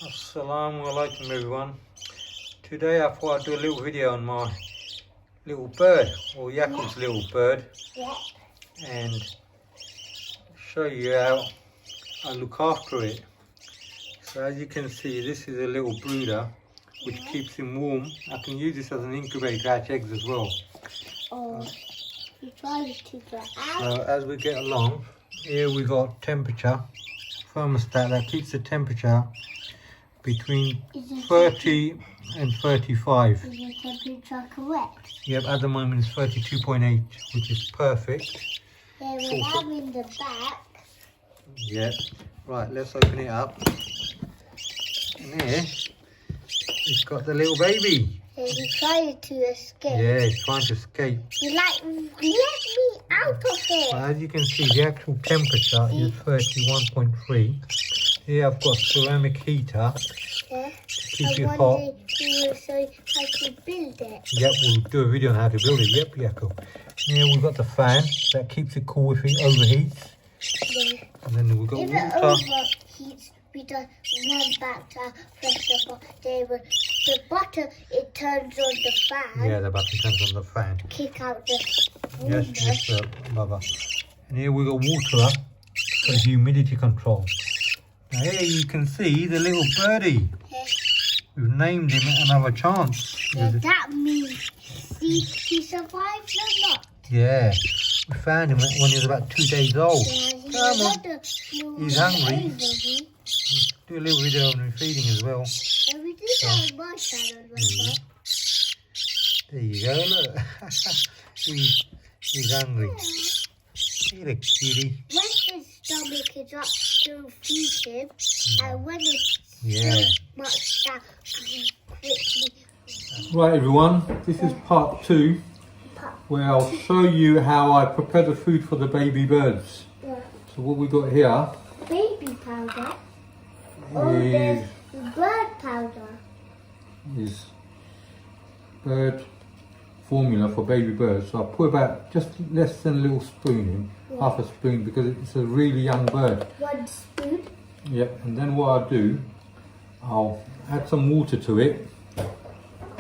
Assalamu alaikum everyone. Today I thought I'd do a little video on my little bird, or Yakub's little bird, and show you how I look after it. So as you can see, this is a little brooder which keeps him warm. I can use this as an incubator to hatch eggs as well. You try to get out. So as we get along, here we got temperature, thermostat that keeps the temperature between 30 and 35. Is the temperature correct? Yep, at the moment it's 32.8, which is perfect. Yeah, we have in the back. Yeah. Right, let's open it up. And here, it's got the little baby. Yeah, he tried to escape. Yeah, it's trying to escape. He let me out of here. Well, as you can see, the actual temperature is 31.3. Here I've got a ceramic heater Yeah. to keep it hot. You will show how to build it. Yep, we'll do a video on how to build it. Yep, yeah, cool. Here we've got the fan that keeps it cool if it overheats. Yeah. And then we've got If it water. overheats, we don't run back to press the button. The button, it turns on the fan. Yeah, the button turns on the fan. Kick out the Yes, warmth. yes, Baba. And here we've got water for humidity control. Now here you can see the little birdie. Yeah. We've named him Another Chance. Yeah, that means he survived or not. Yeah, we found him when he was about 2 days old. Yeah, Come on. He's hungry. Yeah, Do a little video on him feeding as well. we did that on my channel, remember? There you go, look. he's hungry. He's a cutie. When his stomach is up, to feed him, and when it's Yeah. so much down, quickly. Right everyone, this is part 2 where I'll show you how I prepare the food for the baby birds. Yeah. So what we got here Baby powder. Oh, there's bird powder. is bird formula for baby birds. So I put about just less than a little spoon in, half a spoon, because it's a really young bird. 1 spoon. Yep, and then what I'll do, I'll add some water to it.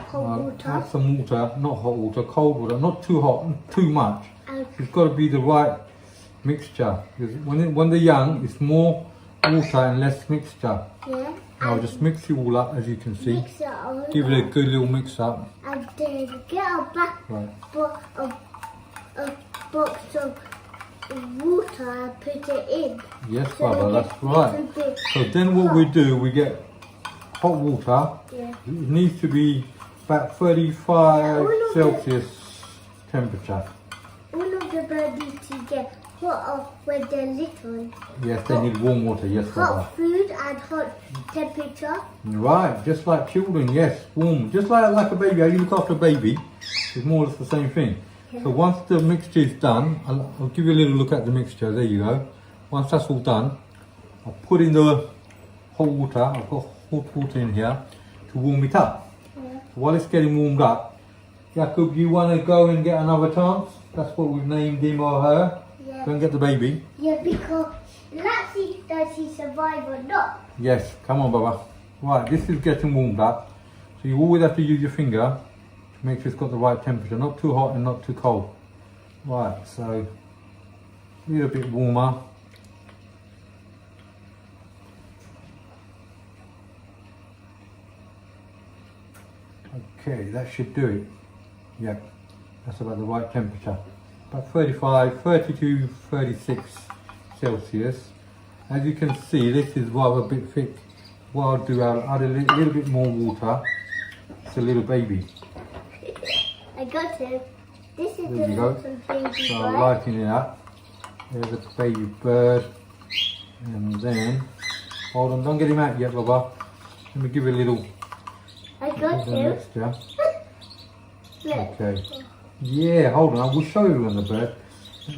Cold water. Add some water, not hot water, cold water, not too hot, not too much. And It's got to be the right mixture. Because when they're young, it's more water and less mixture. yeah. I'll just mix it all up, as you can see. Mix it all Give it a up. good little mix up. And then get a back Right. a box of water and put it in. Yes, So Baba, it that's gets right. little bit So then what we do, we get hot water. Yeah. It needs to be about 35 Celsius temperature. All of the birds need to get hot when they're little. Yes, they need warm water. Yes, Baba. Hot food and hot temperature. Right, just like children, yes, warm. Just like a baby, how you look after a baby, it's more or less the same thing. So once the mixture is done, I'll give you a little look at the mixture, there you go. Once that's all done, I'll put in the hot water, I've got hot water in here to warm it up. Yeah. So while it's getting warmed up, Jakub, you want to go and get another chance? That's what we've named him or her. Yeah. Go and get the baby. Yeah, because let's see does he survive or not. Yes, come on, Baba. Right, this is getting warmed up. So you always have to use your finger to make sure it's got the right temperature. Not too hot and not too cold. Right, so a little bit warmer. Okay, that should do it. Yep, that's about the right temperature. About 35, 32, 36 Celsius. As you can see, this is rather a bit thick. What I'll do, I'll add a little bit more water. It's a little baby. I got him. This is There the you go. little baby So I'm bird. lighting it up. There's a baby bird. And then, hold on, don't get him out yet, Baba. Let me give it a little I got him. mixture. Look. Okay. Yeah, hold on, I will show you on the bird.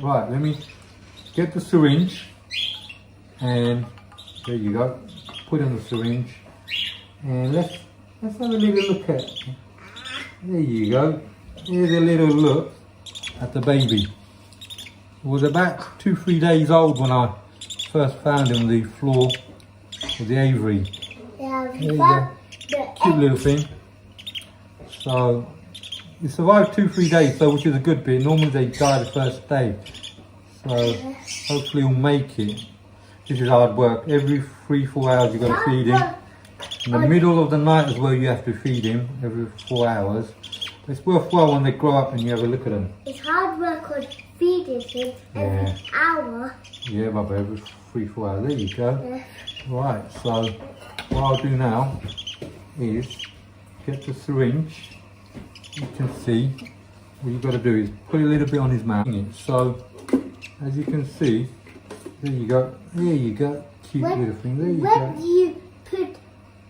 Right, let me get the syringe. And there you go. Put in the syringe. And let's have a little look at. There you go. Here's a little look at the baby. It was about 2-3 days old when I first found him on the floor of the aviary. Yeah, There you go. Cute little thing. So, he survived 2-3 days, so which is a good bit. Normally they die the first day. So, hopefully he'll make it. This is hard work. Every 3-4 hours you've got to feed him. In the middle of the night as well you have to feed him every 4 hours. It's worthwhile when they grow up and you have a look at them. It's hard work on feeding him every hour. Yeah, Bubba, every 3-4 hours. There you go. Yeah. Right, so what I'll do now is get the syringe. You can see what you've got to do is put a little bit on his mouth. So, as you can see, there you go. There you go. Cute little thing. There you go. When you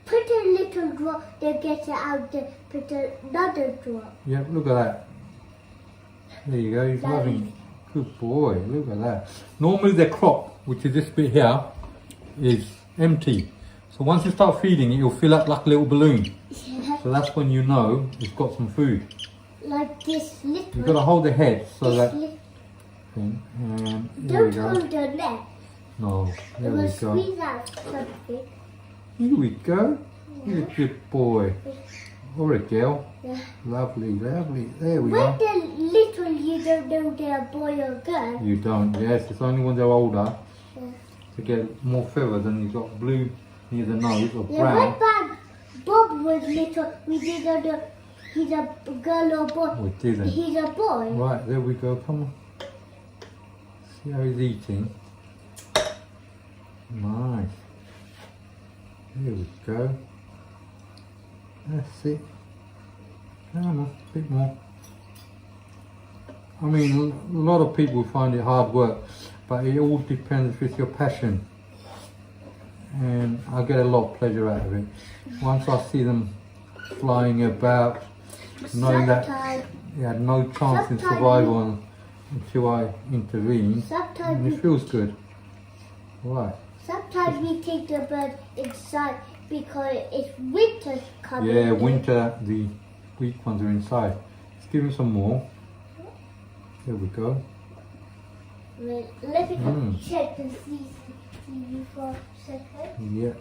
put a little drop, they get it out there, put another drop. Yep, look at that. There you go, he's loving. Good boy, look at that. Normally the crop, which is this bit here, is empty. So once you start feeding it, it'll fill up like a little balloon. Yeah. So that's when you know it's got some food. Like this little. You've got to hold the head so that... Don't there we go. hold the neck. No, there we We'll go. squeeze out something. Here we go. He's a good boy. Or a girl. Yeah. Lovely, lovely. There we When are. they're little, you don't know they're a boy or girl. You don't, yes. It's only when they're older Yeah. to get more feathers and you've got blue near the nose or Yeah, brown. when Bob was little, we didn't know he's a girl or boy. We didn't. He's a boy. Right, there we go. Come on. See how he's eating. Nice. There we go. That's it. Come on, a bit more. I mean, a lot of people find it hard work, but it all depends if it's your passion. And I get a lot of pleasure out of it. Once I see them flying about, knowing that he had no chance in survival until I intervene, and it feels good. Right. Sometimes we take the bird inside because it's winter coming. Yeah, winter, the weak ones are inside. Let's give him some more. There we go. Let me check and see you for a second. Yeah.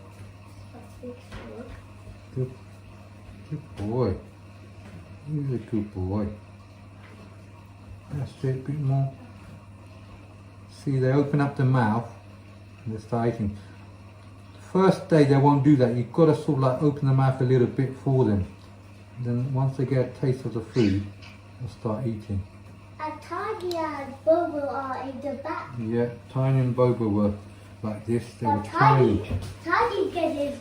Good boy. He's a good boy. That's it, a bit more. See, they open up the mouth and they start eating. First day they won't do that. You've got to sort of like open the mouth a little bit for them. Then once they get a taste of the food, they'll start eating. And Tiny and Bobo are in the back. Yeah, Tiny and Bobo were like this. They were But tiny. Tiny getting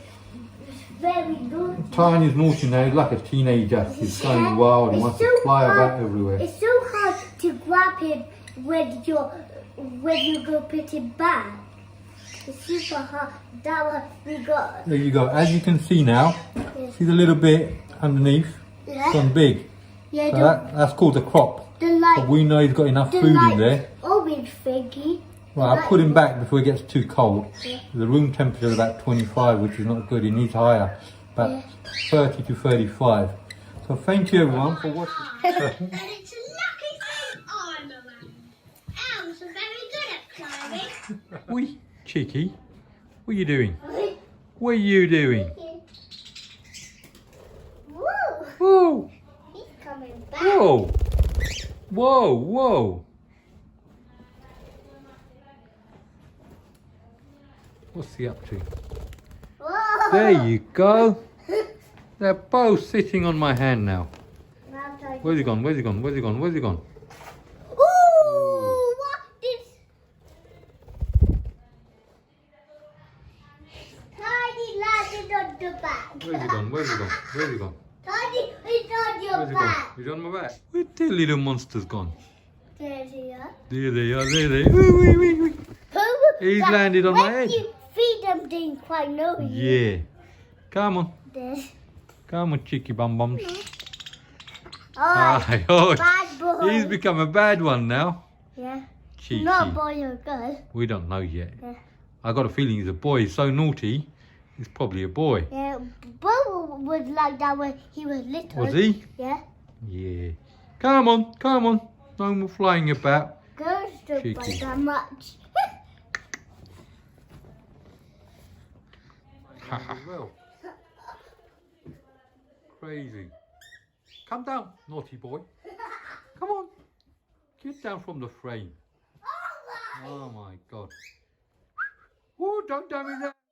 very naughty. Tiny's naughty now. He's like a teenager. He's going wild. He wants to fly about everywhere. It's so hard to grab him when you go put him back. It's super hard. That one we got. There you go. As you can see now, see the little bit underneath? Yeah. It's gone big. Yeah, So that's called the crop. the light. But we know he's got enough food in there. Orange thingy. Right, I'll put him back before it gets too cold. Yeah. The room temperature is about 25, which is not good. He needs higher, about 30 to 35. So thank you everyone for watching. And it's a lucky thing I'm around. Elves are very good at climbing. Oi, cheeky. What are you doing? What are you doing? Woo! Whoa, He's coming back. whoa, whoa, whoa. What's he up to? Whoa! There you go. They're both sitting on my hand now. Now Tiny. Where's he gone? Where's he gone? Where's he gone? Where's he gone? Ooh! What is? Tiny landed on the back. Where's he gone? Where's he gone? Where's he gone? Tiny is on your Where's he gone? back. He's on my back. Where's the little monster's gone? There they are. There they are, there they are. Wee, wee, wee, wee. He's landed on my head. When you feed them, they quite know you. Yeah. Come on. There. Come on, cheeky bum bums. Oh, Aye, oh, bad boy. he's become a bad one now. Yeah. Cheeky. Not a boy or girl. We don't know yet. Yeah. I got a feeling he's a boy. He's so naughty. He's probably a boy. Yeah. Bobo was like that when he was little. Was he? Yeah. Yeah. Come on, come on. No more flying about. Girls don't Cheeky. bite that much. Well, crazy. Come down, naughty boy. Come on. Get down from the frame. Oh my God. Oh, don't damage that.